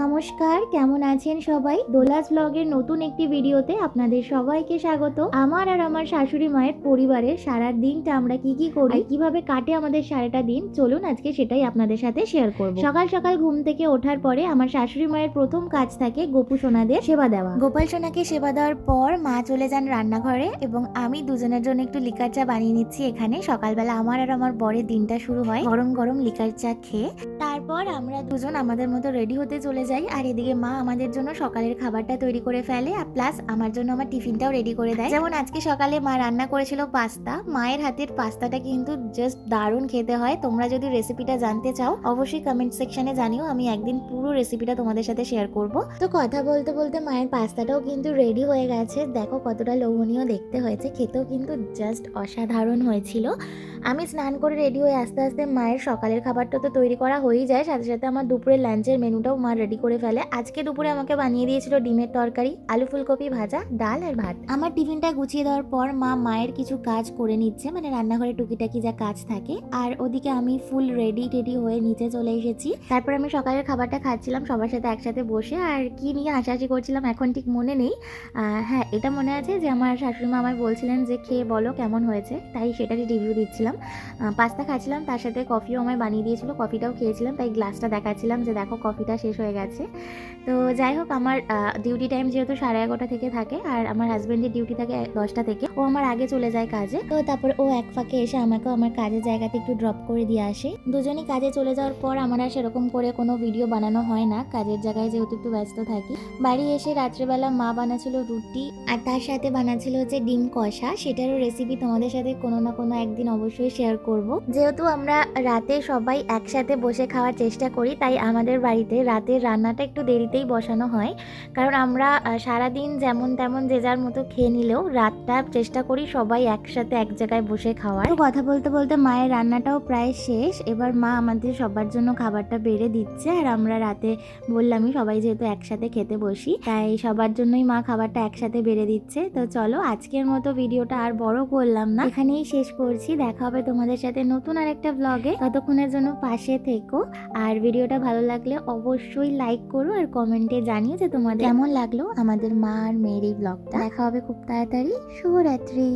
নমস্কার, কেমন আছেন সবাই? দোলাস ব্লগের নতুন একটি ভিডিওতে আপনাদের সবাইকে স্বাগত। আমার আর আমার শাশুড়ি মায়ের পরিবারের সারা দিনটা আমরা কি করি, কিভাবে কাটে আমাদের সারাটা দিন, চলুন আজকে সেটাই আপনাদের সাথে শেয়ার করব। সকাল সকাল ঘুম থেকে ওঠার পরে আমার শাশুড়ি মায়ের প্রথম কাজ থাকে গোপু সোনাদের সেবা দেওয়া। গোপাল সোনাকে সেবা দেওয়ার পর মা চলে যান রান্নাঘরে এবং আমি দুজনের জন্য একটু লিকার চা বানিয়ে নিচ্ছি। এখানে সকালবেলা আমার আর আমার বরের দিনটা শুরু হয় গরম গরম লিকার চা খেয়ে। তারপর আমরা দুজন আমাদের মতো রেডি হতে চলে যাই, আর এদিকে মা আমাদের জন্য সকালের খাবারটা তৈরি করে ফেলে, আর প্লাস আমার জন্য আমার টিফিনটাও রেডি করে দেয়। যেমন আজকে সকালে মা রান্না করেছিল পাস্তা। মায়ের হাতের পাস্তাটা কিন্তু জাস্ট দারুণ খেতে হয়। তোমরা যদি রেসিপিটা জানতে চাও অবশ্যই কমেন্ট সেকশনে জানিও, আমি একদিন পুরো রেসিপিটা তোমাদের সাথে শেয়ার করব। তো কথা বলতে বলতে মায়ের পাস্তাটাও কিন্তু রেডি হয়ে গেছে। দেখো কতটা লোভনীয় দেখতে হয়েছে, খেতেও কিন্তু জাস্ট অসাধারণ হয়েছিল। আমি স্নান করে রেডি হয়ে আস্তে আস্তে মায়ের সকালের খাবারটা তো তৈরি করা হয়েই যায়, সাথে সাথে আমার দুপুরের লাঞ্চের মেনুটাও মা রেডি করে ফেলে। আজকে দুপুরে আমাকে বানিয়ে দিয়েছিল ডিমের তরকারি, আলু ফুলকপি ভাজা, ডাল আর ভাত। আমার টিফিনটা গুছিয়ে দেওয়ার পর মা মায়ের কিছু কাজ করে নিচ্ছে, মানে রান্নাঘরে টুকিটাকি যা কাজ থাকে, আর ওদিকে আমি ফুল রেডি হয়ে নিচে চলে এসেছি। তারপর আমি সকালের খাবারটা খাচ্ছিলাম সবার সাথে একসাথে বসে, আর কি নিয়ে হাসাহাসি করছিলাম এখন ঠিক মনে নেই। হ্যাঁ, এটা মনে আছে যে আমার শাশুড়ি মা আমায় বলছিলেন যে খেয়ে বলো কেমন হয়েছে, তাই সেটারই রিভিউ দিচ্ছিলাম। পাস্তা খাচ্ছিলাম, তার সাথে কফিও আমায় বানিয়ে দিয়েছিল, কফিটাও খেয়েছিলাম, তাই গ্লাসটা দেখাচ্ছিলাম যে দেখো কফিটা শেষ হয়ে গেছে। তো যাই হোক, আমার ডিউটি টাইম যেহেতু 11:30 থেকে থাকে, আর আমার হাজব্যান্ডের ডিউটি থাকে 10টা থেকে, ও আমার আগে চলে যায় কাজে। তো তারপর ও এক ফাঁকে এসে আমাকেও আমার কাজের জায়গাতে একটু ড্রপ করে দিয়ে আসে। দুজনই কাজে চলে যাওয়ার পর আমার আর সেরকম করে কোনো ভিডিও বানানো হয় না, কাজের জায়গায় যেহেতু একটু ব্যস্ত থাকি। বাড়ি এসে রাত্রেবেলা মা বানাচ্ছিল রুটি, আর তার সাথে বানাচ্ছিল হচ্ছে ডিম কষা। সেটারও রেসিপি তোমাদের সাথে কোনো না কোনো একদিন অবশ্যই শেয়ার করব। যেহেতু আমরা রাতে সবাই একসাথে বসে খাওয়ার চেষ্টা করি, তাই আমাদের বাড়িতে রাতের রান্নাটা একটু দেরিতেই বসানো হয়, কারণ আমরা সারাদিন যেমন তেমন যে যার মতো খেয়ে নিলেও রাতটা চেষ্টা করি সবাই একসাথে এক জায়গায় বসে খাওয়ার। তো কথা বলতে বলতে মায়ের রান্নাটাও প্রায় শেষ। এবার মা আমাদের সবার জন্য খাবারটা বেড়ে দিচ্ছে, আর আমরা রাতে বললামই সবাই যেহেতু একসাথে খেতে বসি, তাই সবার জন্যই মা খাবারটা একসাথে বেড়ে দিচ্ছে। তো চলো আজকের মতো ভিডিওটা আর বড় করলাম না, এখানেই শেষ করছি। দেখা হবে তোমাদের সাথে নতুন আরেকটা ব্লগে, ততক্ষণের জন্য পাশে থেকো। আর ভিডিওটা ভালো লাগলে অবশ্যই লাইক করো, আর কমেন্টে জানিও যে তোমাদের কেমন লাগলো আমাদের মা আর মেয়ের এই ব্লগটা। দেখা হবে খুব তাড়াতাড়ি। শুভরাত্রি।